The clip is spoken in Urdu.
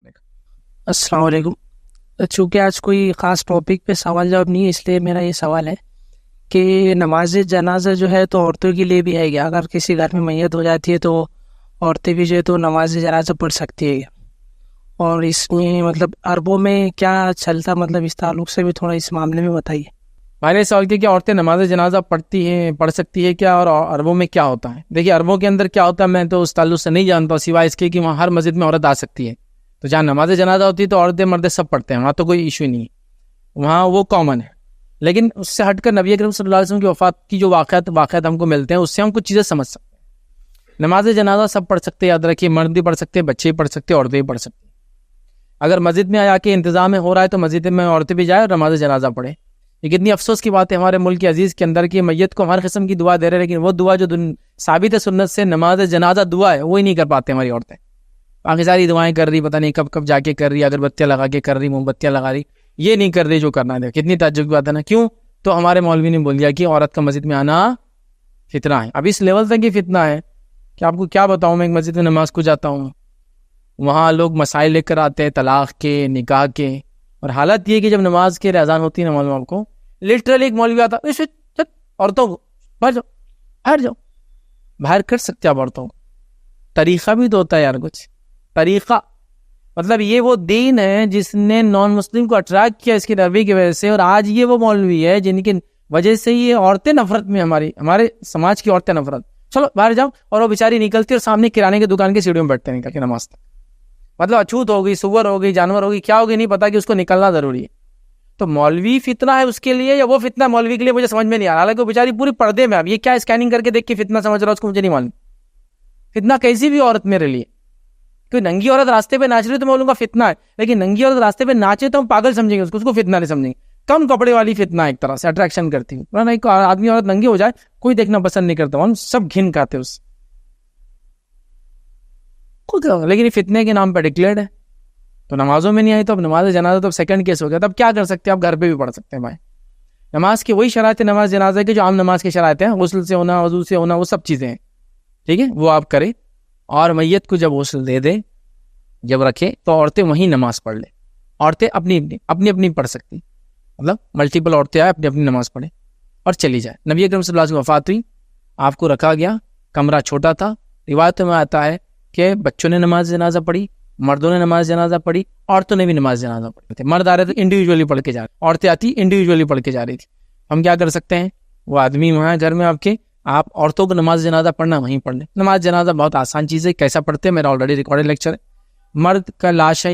السلام علیکم. چونکہ آج کوئی خاص ٹاپک پہ سوال جواب نہیں ہے، اس لیے میرا یہ سوال ہے کہ نماز جنازہ جو ہے تو عورتوں کے لیے بھی ہے گیا؟ اگر کسی گھر میں میت ہو جاتی ہے تو عورتیں بھی جو ہے تو نماز جنازہ پڑھ سکتی ہے، اور اس میں مطلب عربوں میں کیا چلتا، مطلب اس تعلق سے بھی تھوڑا اس معاملے میں بتائیے. میں نے سوال کیا کہ عورتیں نماز جنازہ پڑھ سکتی ہے کیا، اور عربوں میں کیا ہوتا ہے؟ دیکھیے عربوں کے اندر کیا ہوتا ہے میں تو اس تعلق سے نہیں جانتا، سوائے اس کے کہ وہاں ہر مسجد میں عورت آ سکتی ہے، تو جہاں نماز جنازہ ہوتی ہے تو عورتیں مرد سب پڑھتے ہیں، وہاں تو کوئی ایشو نہیں ہے، وہاں وہ کامن ہے. لیکن اس سے ہٹ کر نبی اکرم صلی اللہ علیہ وسلم کی وفات کی جو واقعات ہم کو ملتے ہیں، اس سے ہم کچھ چیزیں سمجھ سکتے ہیں. نماز جنازہ سب پڑھ سکتے ہیں، یاد رکھیے، مرد بھی پڑھ سکتے ہیں، بچے بھی پڑھ سکتے ہیں، عورتیں بھی پڑھ سکتے ہیں. اگر مسجد میں آ کے انتظام میں ہو رہا ہے تو مسجد میں عورتیں بھی جائیں اور نماز جنازہ پڑھیں. یہ کتنی افسوس کی بات ہے ہمارے ملک عزیز کے اندر کہ میت کو ہر قسم کی دعا دے رہے ہیں، لیکن وہ دعا جو ثابت ہے سنت سے، نماز جنازہ دعا ہے، وہی نہیں کر پاتے ہماری عورتیں. باقی ساری دعائیں کر رہی، پتہ نہیں کب کب جا کے کر رہی، اگربتیاں لگا کے کر رہی، موم بتیاں لگا رہی، یہ نہیں کر رہی جو کرنا ہے. کتنی تعجب کی بات ہے نا. کیوں؟ تو ہمارے مولوی نے بول دیا کہ عورت کا مسجد میں آنا فتنہ ہے. اب اس لیول تک یہ فتنہ ہے کہ آپ کو کیا بتاؤں. میں ایک مسجد میں نماز کو جاتا ہوں، وہاں لوگ مسائل لے کر آتے ہیں جھلاق کے، نکاح کے، اور حالت یہ کہ جب نماز کے اذان ہوتی ہے نماز آپ کو لٹرلی ایک مولوی آتا ہے، عورتوں کو باہر جاؤ. باہر کر سکتے آپ عورتوں کو، طریقہ بھی تو ہوتا ہے یار، کچھ طریقہ. مطلب یہ وہ دین ہے جس نے نان مسلم کو اٹریکٹ کیا اس کی روی کی وجہ سے، اور آج یہ وہ مولوی ہے جن کی وجہ سے یہ عورتیں نفرت میں، ہمارے سماج کی عورتیں نفرت. چلو باہر جاؤ، اور وہ بیچاری نکلتی اور سامنے کرانے کی دکان کی سیڑھیوں میں بیٹھتے ہیں نکل کے نماز تک. مطلب اچھوت ہو گئی، سور ہو گئی، جانور ہو گئی، کیا ہوگی نہیں پتا کہ اس کو نکلنا ضروری ہے. تو مولوی فتنہ ہے اس کے لیے یا وہ فتنہ مولوی کے لیے، مجھے سمجھ میں نہیں آ رہا. حالانکہ وہ بیچاری پوری پردے میں، اب یہ کیا اسکیننگ کر کے دیکھ کے فتنہ سمجھ رہا ہے اس کو، مجھے نہیں معلوم. فتنہ کیسی بھی عورت میرے لیے، کوئی ننگی عورت راستے پہ ناچ رہی تو میں بولوں گا فتنہ ہے، لیکن ننگی عورت راستے پہ ناچے تو ہم پاگل سمجھیں گے اس کو فتنہ نہیں سمجھیں گے. کم کپڑے والی فتنہ ایک طرح سے اٹریکشن کرتی ہوں، ورنہ ایک آدمی عورت ننگی ہو جائے کوئی دیکھنا پسند نہیں کرتا، ہم سب گھن کھاتے اس. لیکن یہ فتنے کے نام پہ ڈکلیئرڈ ہے، تو نمازوں میں نہیں آئی تو اب نماز جنازہ تو سیکنڈ کیس ہو گیا. تب کیا کر سکتے ہیں آپ؟ گھر پہ بھی پڑھ سکتے ہیں بھائی. نماز کی وہی شرائط ہے نماز جنازہ کی جو عام نماز کی شرائط ہیں، غسل سے ہونا، وضو سے ہونا، وہ سب چیزیں ہیں، ٹھیک ہے، وہ آپ کریں. اور میت کو جب غسل دے دے، جب رکھے، تو عورتیں وہیں نماز پڑھ لیں. عورتیں اپنی پڑھ سکتی، مطلب ملٹیپل عورتیں آئے اپنی نماز پڑھیں اور چلی جائے. نبی اکرم صلی اللہ علیہ وسلم وفات ہوئی، آپ کو رکھا گیا، کمرہ چھوٹا تھا. روایتوں میں آتا ہے کہ بچوں نے نماز جنازہ پڑھی، مردوں نے نماز جنازہ پڑھی، عورتوں نے بھی نماز جنازہ پڑھی تھے. مرد آ رہے تو انڈیویجولی پڑھ کے جا رہے، عورتیں آتی انڈیویجولی پڑھ کے جا رہی تھی. ہم کیا کر سکتے ہیں؟ وہ آدمی وہاں گھر میں آپ کے، آپ عورتوں کو نماز جنازہ پڑھنا وہیں پڑھ لیں. نماز جنازہ بہت آسان چیز ہے، کیسا پڑھتے ہیں میرا آلریڈی ریکارڈڈ لیکچر ہے. مرد کا لاش ہے